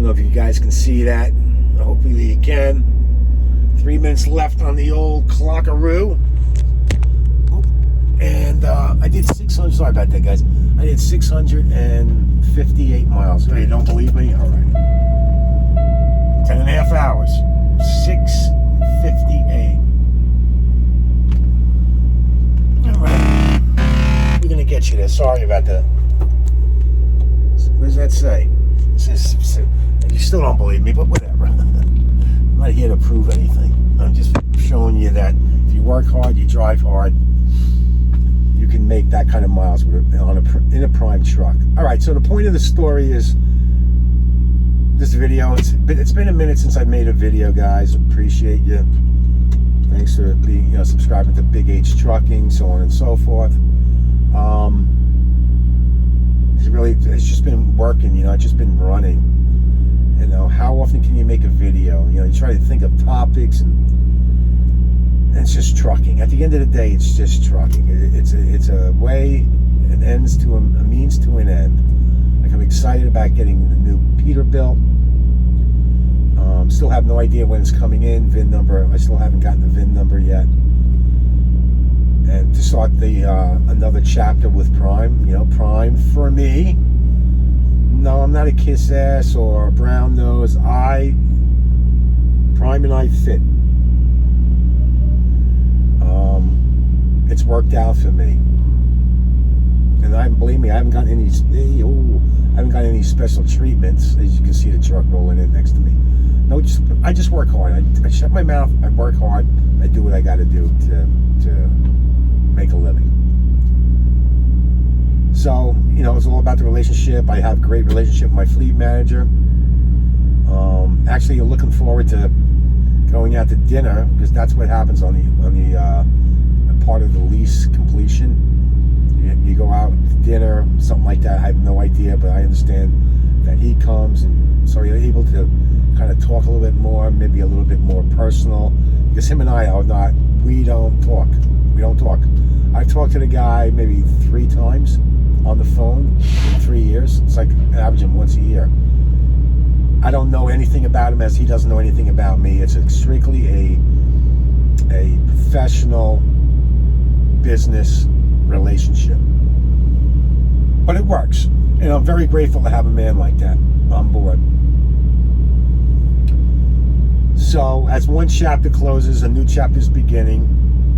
know if you guys can see that. Hopefully you can. 3 minutes left on the old clockaroo. And I did 600, sorry about that, guys. I did 658 miles. You don't believe me? All right. 10 and a half hours. 658. All right. We're going to get you there. Sorry about that. What does that say? It says, you still don't believe me, but whatever. I'm not here to prove anything. I'm just showing you that if you work hard, you drive hard, you can make that kind of miles in a prime truck. All right, so the point of the story is this video. It's been a minute since I made a video, guys. Appreciate you. Thanks for being, subscribing to BigH Trucking, so on and so forth. It's just been working. It's just been running. How often can you make a video? You try to think of topics, and it's just trucking. At the end of the day, it's just trucking. It's a way, it ends to a means to an end. Like, I'm excited about getting the new Peterbilt. Still have no idea when it's coming in. VIN number, I still haven't gotten the VIN number yet. And to start the another chapter with Prime. Prime for me. No, I'm not a kiss ass or a brown nose. Prime and I fit. It's worked out for me, and believe me, I haven't gotten any special treatments. As you can see, the truck rolling in next to me. No, I just work hard. I shut my mouth. I work hard. I do what I got to do to make a living. So it's all about the relationship. I have a great relationship with my fleet manager. Actually, looking forward to going out to dinner, because that's what happens on the part of the lease completion. You go out to dinner, something like that. I have no idea, but I understand that he comes, and so you're able to kind of talk a little bit more, maybe a little bit more personal, because him and I are not. We don't talk. I've talked to the guy maybe 3 times on the phone in 3 years. It's like averaging once a year. I don't know anything about him, as he doesn't know anything about me. It's strictly a professional business relationship, but it works, and I'm very grateful to have a man like that on board. So as one chapter closes, a new chapter is beginning.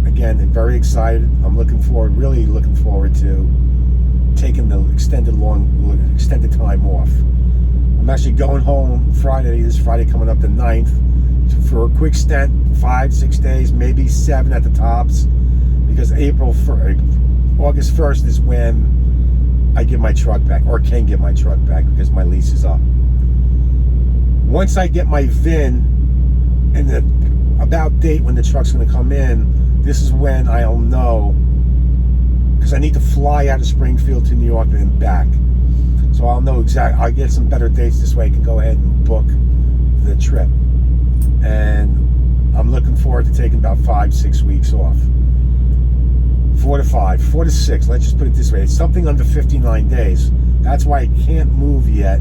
Again, I'm very excited. I'm really looking forward to taking the extended time off. I'm actually going home this Friday coming up the 9th, for a quick stint, 5-6 days, maybe 7 at the tops, because August 1st is when I get my truck back, or can get my truck back, because my lease is up. Once I get my VIN and the about date when the truck's going to come in, this is when I'll know, because I need to fly out of Springfield to New York and then back. So I'll know exactly. I'll get some better dates this way. I can go ahead and book the trip. And I'm looking forward to taking about 5-6 weeks off. 4 to 6. Let's just put it this way. It's something under 59 days. That's why I can't move yet,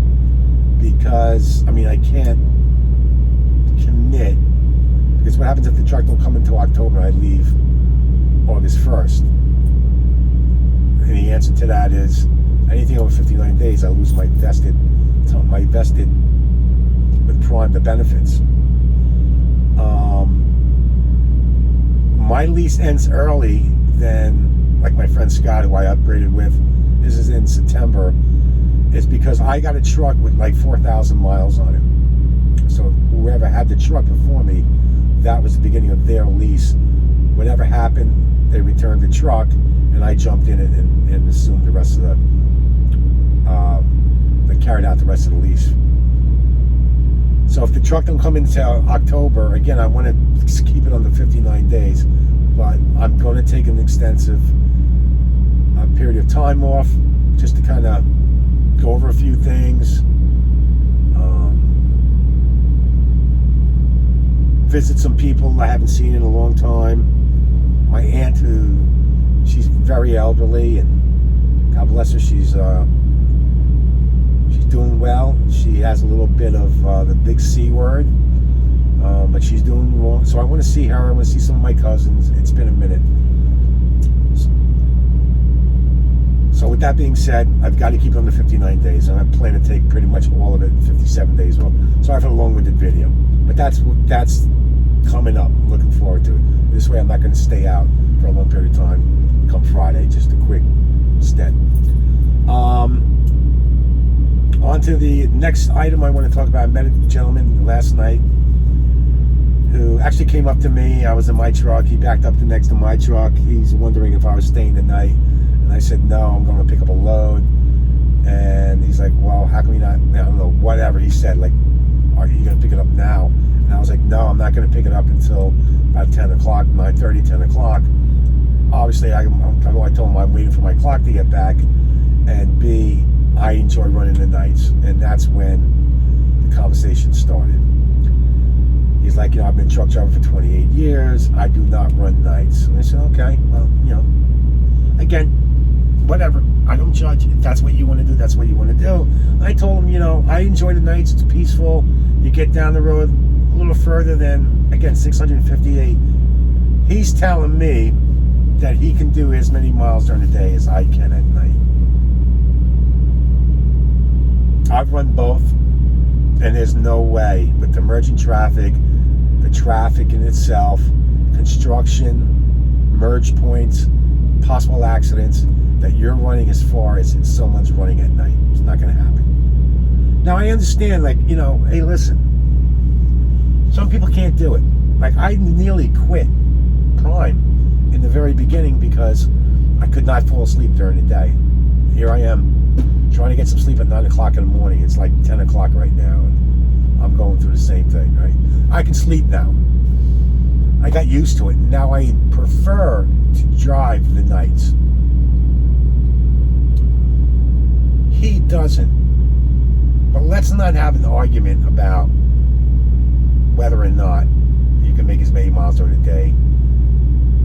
because I can't commit. Because what happens if the truck don't come until October and I leave August 1st? And the answer to that is anything over 59 days, I lose my vested with Prime, the benefits. My lease ends early than, like my friend Scott, who I upgraded with, this is in September, is because I got a truck with like 4,000 miles on it. So whoever had the truck before me, that was the beginning of their lease. Whatever happened, they returned the truck, and I jumped in it and assumed the rest of they carried out the rest of the lease. So if the truck don't come in until October, again, I want to keep it under 59 days, but I'm going to take an extensive period of time off, just to kind of go over a few things, visit some people I haven't seen in a long time. My aunt, she's very elderly, and God bless her, she's She's doing well. She has a little bit of the big C word, but she's doing well. So I want to see her. I want to see some of my cousins. It's been a minute. So with that being said, I've got to keep it under 59 days, and I plan to take pretty much all of it in 57 days off. Sorry for the long-winded video, but that's coming up. I'm looking forward to it. This way I'm not going to stay out for a long period of time come Friday. Just a quick stint. On to the next item I want to talk about. I met a gentleman last night who actually came up to me. I was in my truck. He backed up next to my truck. He's wondering if I was staying the night. And I said, no, I'm going to pick up a load. And he's like, well, how come you not, I don't know, whatever. He said, like, are you going to pick it up now? And I was like, no, I'm not going to pick it up until about 10 o'clock, 9:30, 10 o'clock. Obviously, I told him I'm waiting for my clock to get back. And B, I enjoy running the nights. And that's when the conversation started. He's like, I've been truck driver for 28 years. I do not run nights. And I said, okay, well, again, whatever. I don't judge. If that's what you want to do, that's what you want to do. I told him, I enjoy the nights. It's peaceful. You get down the road a little further than, again, 658. He's telling me that he can do as many miles during the day as I can at night. I've run both, and there's no way with the merging traffic, the traffic in itself, construction, merge points, possible accidents, that you're running as far as someone's running at night. It's not going to happen. Now, I understand, hey, listen, some people can't do it. Like, I nearly quit Prime in the very beginning because I could not fall asleep during the day. Here I am trying to get some sleep at 9 o'clock in the morning. It's like 10 o'clock right now, and I'm going through the same thing, right? I can sleep now. I got used to it. Now I prefer to drive the nights. He doesn't. But let's not have an argument about whether or not you can make as many miles during the day,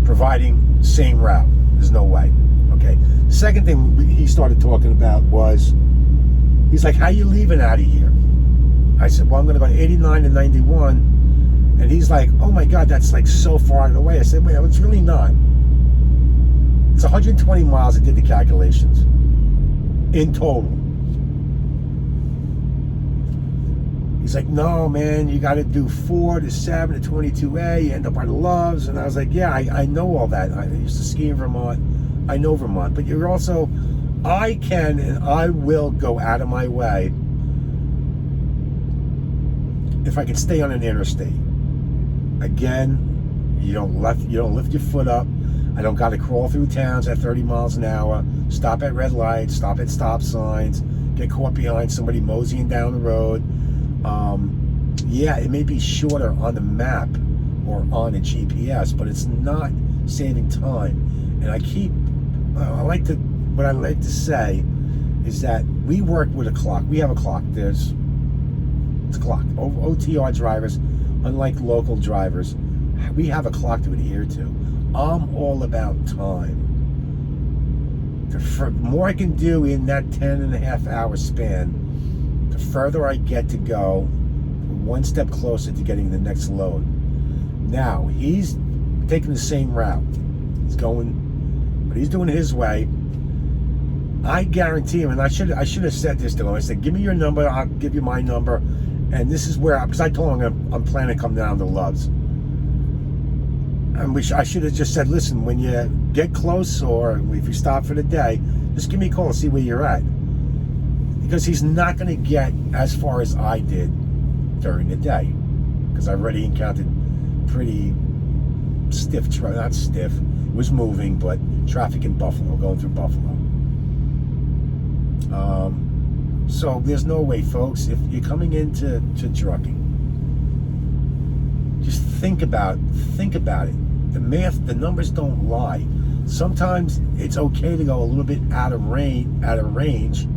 providing same route. There's no way. Okay. Second thing he started talking about was, he's like, how you leaving out of here? I said, well, I'm going to go 89 to 91. And he's like, oh my God, that's like so far out of the way. I said, well, it's really not. It's 120 miles. I did the calculations in total. He's like, no, man, you got to do 4 to 7 to 22A. You end up by the Loves. And I was like, yeah, I know all that. I used to ski in Vermont. I know Vermont. But you're also, I can and I will go out of my way if I can stay on an interstate. Again, you don't lift your foot up. I don't got to crawl through towns at 30 miles an hour, stop at red lights, stop at stop signs, get caught behind somebody moseying down the road. Yeah, it may be shorter on the map or on a GPS, but it's not saving time. And what I like to say is that we work with a clock. We have a clock. It's a clock. OTR drivers, unlike local drivers, we have a clock to adhere to. I'm all about time. The more I can do in that 10.5 hour span, the further I get to go, one step closer to getting the next load. Now, he's taking the same route. But he's doing it his way. I guarantee him, and I should have said this to him. I said, give me your number, I'll give you my number. And this is where, because I told him I'm planning to come down to Loves. And I should have just said, listen, when you get close or if you stop for the day, just give me a call and see where you're at. Because he's not going to get as far as I did during the day. Because I've already encountered pretty stiff, not stiff, it was moving, but traffic in Buffalo, going through Buffalo. So there's no way, folks, if you're coming into trucking, just think about it. The math, the numbers don't lie. Sometimes it's okay to go a little bit out of range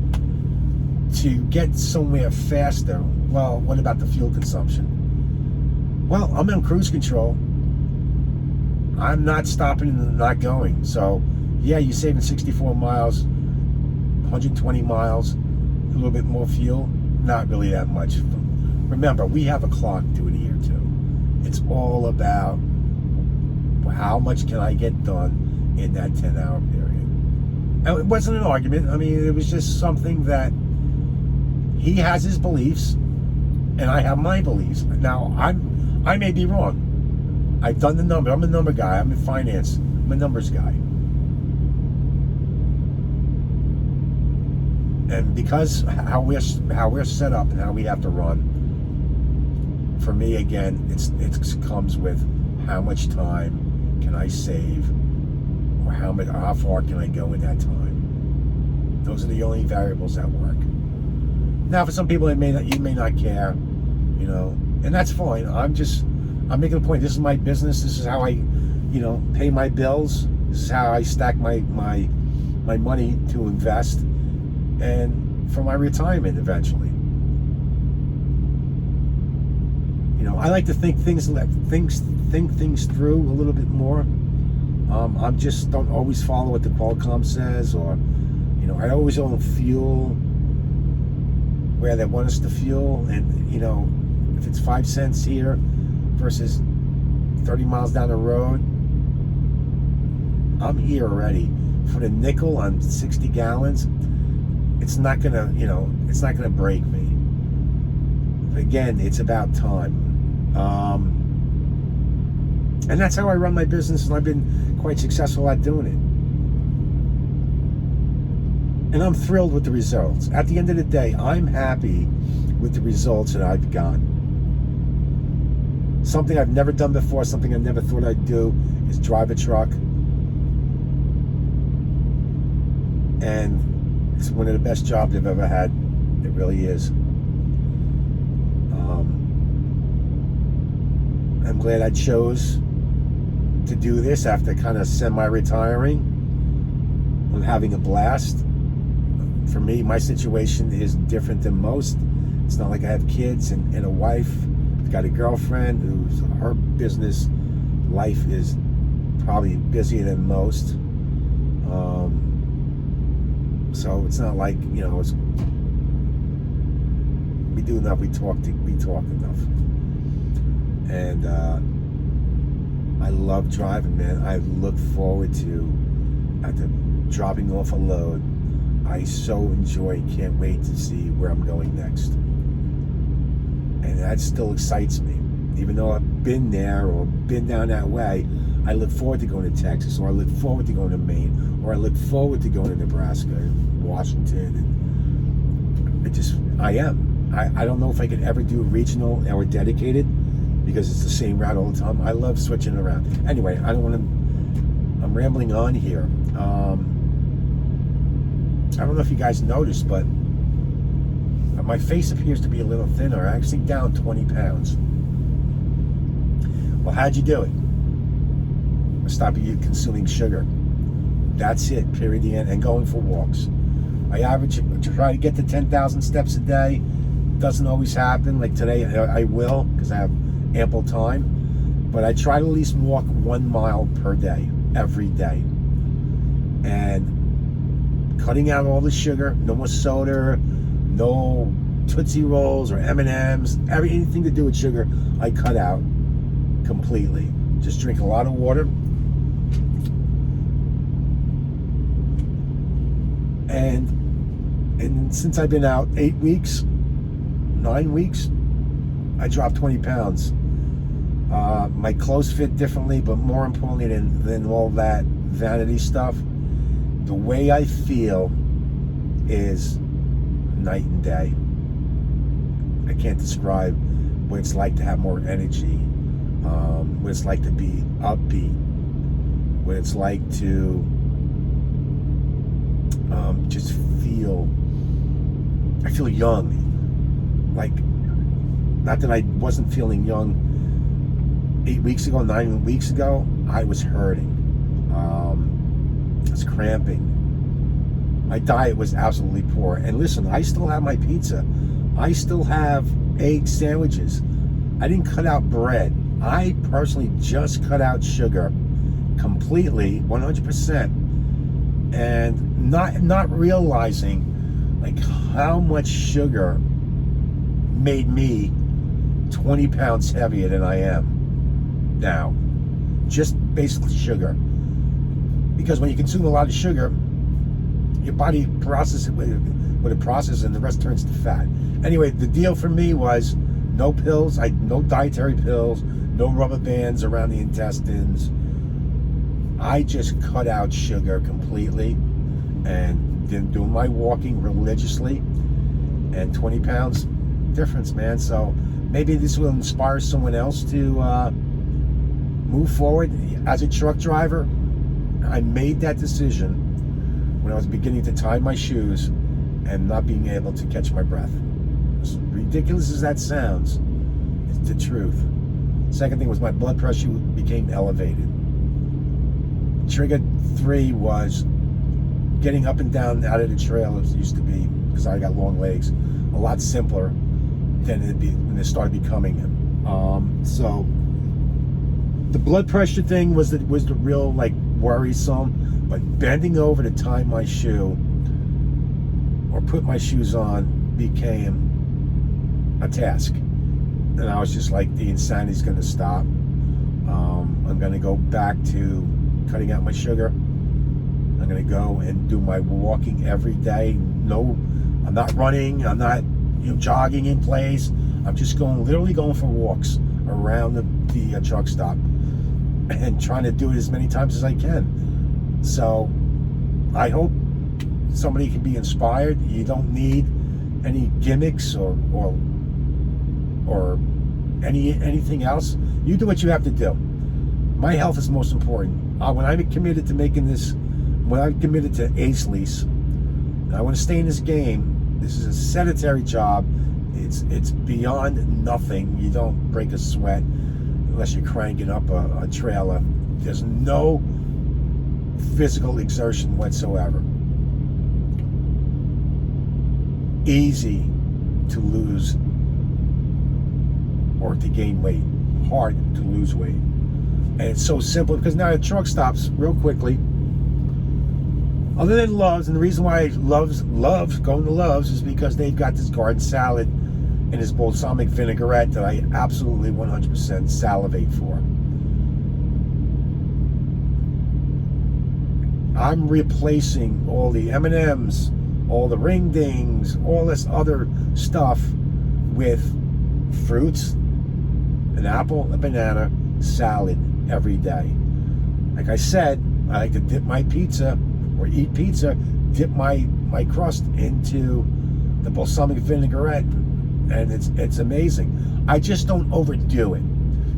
to get somewhere faster. Well, what about the fuel consumption? Well, I'm on cruise control. I'm not stopping and not going. So, yeah, you're saving 64 miles, 120 miles. A little bit more fuel, not really that much. Remember, we have a clock to adhere to. It's all about how much can I get done in that 10-hour period. And it wasn't an argument. I mean, it was just something that he has his beliefs and I have my beliefs. Now, I may be wrong. I've done the number. I'm a number guy. I'm in finance. I'm a numbers guy. And because how we're set up and how we have to run, for me again, it comes with how much time can I save, or how far can I go in that time. Those are the only variables that work. Now, for some people, you may not care, you know, and that's fine. I'm making a point. This is my business. This is how I, you know, pay my bills. This is how I stack my money to invest, and for my retirement eventually. You know, I like to think things through a little bit more. I just don't always follow what the Qualcomm says, or, you know, I always don't fuel where they want us to fuel, and, you know, if it's 5 cents here versus 30 miles down the road, I'm here already. For the nickel on 60 gallons, it's not gonna, you know, it's not gonna break me. But again, it's about time. And that's how I run my business, and I've been quite successful at doing it. And I'm thrilled with the results. At the end of the day, I'm happy with the results that I've gotten. Something I've never done before, something I never thought I'd do, is drive a truck. And it's one of the best jobs I've ever had. It really is. I'm glad I chose to do this after kind of semi-retiring. I'm having a blast. For me, my situation is different than most. It's not like I have kids and a wife. I've got a girlfriend who's, her business life is probably busier than most. So it's not like, you know, we do enough, we talk enough. And I love driving, man. I look forward to dropping off a load. I so enjoy, can't wait to see where I'm going next. And that still excites me. Even though I've been there or been down that way, I look forward to going to Texas, or I look forward to going to Maine, or I look forward to going to Nebraska and Washington. And I don't know if I could ever do regional or dedicated, because it's the same route all the time. I love switching around. Anyway, I'm rambling on here. I don't know if you guys noticed, but my face appears to be a little thinner. I'm actually down 20 pounds. Well, how'd you do it? Stop consuming sugar. That's it, period, the end. And going for walks. I try to get to 10,000 steps a day. Doesn't always happen. Like today, I will, because I have ample time. But I try to at least walk 1 mile per day, every day. And cutting out all the sugar, no more soda, no Tootsie Rolls or M&Ms, anything to do with sugar, I cut out completely. Just drink a lot of water. And since I've been out 8 weeks, 9 weeks, I dropped 20 pounds. My clothes fit differently, but more importantly than all that vanity stuff, the way I feel is night and day. I can't describe what it's like to have more energy, what it's like to be upbeat, what it's like to just I feel young. Like, not that I wasn't feeling young 8 weeks ago, 9 weeks ago. I was hurting. I was cramping. My diet was absolutely poor. And listen, I still have my pizza. I still have egg sandwiches. I didn't cut out bread. I personally just cut out sugar completely, 100%, and not realizing like how much sugar made me 20 pounds heavier than I am now. Just basically sugar. Because when you consume a lot of sugar, your body processes it with a process, and the rest turns to fat. Anyway, the deal for me was no pills, no dietary pills, no rubber bands around the intestines. I just cut out sugar completely and then doing my walking religiously, and 20 pounds difference, man. So maybe this will inspire someone else to move forward. As a truck driver, I made that decision when I was beginning to tie my shoes and not being able to catch my breath. As ridiculous as that sounds, it's the truth. Second thing was my blood pressure became elevated. Trigger 3 was getting up and down out of the trail as it used to be, because I got long legs, a lot simpler than when it started becoming. So the blood pressure thing was the real like worrisome, but bending over to tie my shoe or put my shoes on became a task. And I was just like, the insanity's gonna stop. I'm gonna go back to cutting out my sugar. I'm gonna go and do my walking every day. No, I'm not running, I'm not jogging in place. I'm just literally going for walks around the truck stop and trying to do it as many times as I can. So I hope somebody can be inspired. You don't need any gimmicks or anything else. You do what you have to do. My health is most important. When I'm committed to when I'm committed to Ace Lease, I want to stay in this game. This is a sedentary job. It's beyond nothing. You don't break a sweat unless you're cranking up a trailer. There's no physical exertion whatsoever. Easy to lose or to gain weight. Hard to lose weight. And it's so simple, because now the truck stops real quickly. Other than Love's, and the reason why I love going to Love's is because they've got this garden salad and this balsamic vinaigrette that I absolutely 100% salivate for. I'm replacing all the M&Ms, all the ring dings, all this other stuff with fruits, an apple, a banana, salad every day. Like I said, I like to dip my pizza or eat pizza, dip my crust into the balsamic vinaigrette, and it's amazing. I just don't overdo it.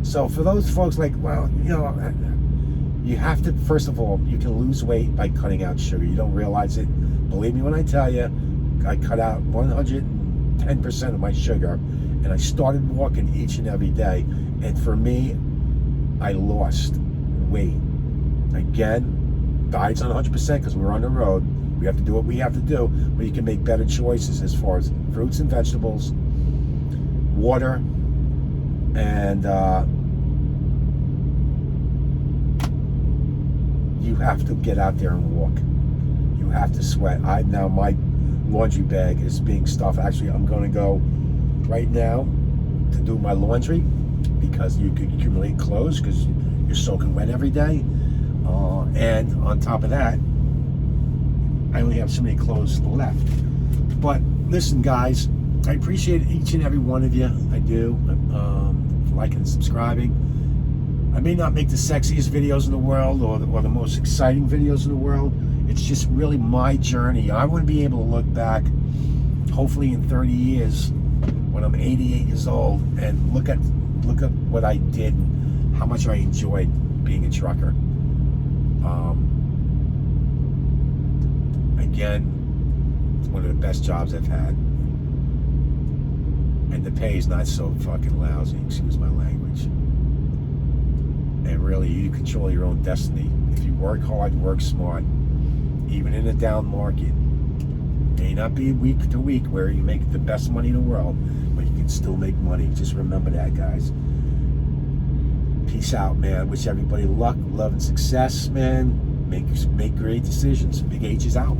So for those folks like, well, you have to, first of all, you can lose weight by cutting out sugar. You don't realize it. Believe me when I tell you, I cut out 110% of my sugar, and I started walking each and every day. And for me, I lost weight. Again, diet's not 100% because we're on the road. We have to do what we have to do, but you can make better choices as far as fruits and vegetables, water, and you have to get out there and walk. You have to sweat. Now my laundry bag is being stuffed. Actually, I'm going to go right now to do my laundry, because you could accumulate clothes because you're soaking wet every day. And on top of that, I only have so many clothes left. But listen, guys, I appreciate each and every one of you. I do. Liking and subscribing. I may not make the sexiest videos in the world or the most exciting videos in the world. It's just really my journey. I want to be able to look back, hopefully in 30 years, when I'm 88 years old, and look at what I did, and how much I enjoyed being a trucker. Again, it's one of the best jobs I've had, and the pay is not so fucking lousy, excuse my language. And really, you control your own destiny. If you work hard, work smart, even in a down market, may not be week to week where you make the best money in the world, but you can still make money. Just remember that, guys. Peace out, man. Wish everybody luck, love, and success, man. Make great decisions. Big H is out.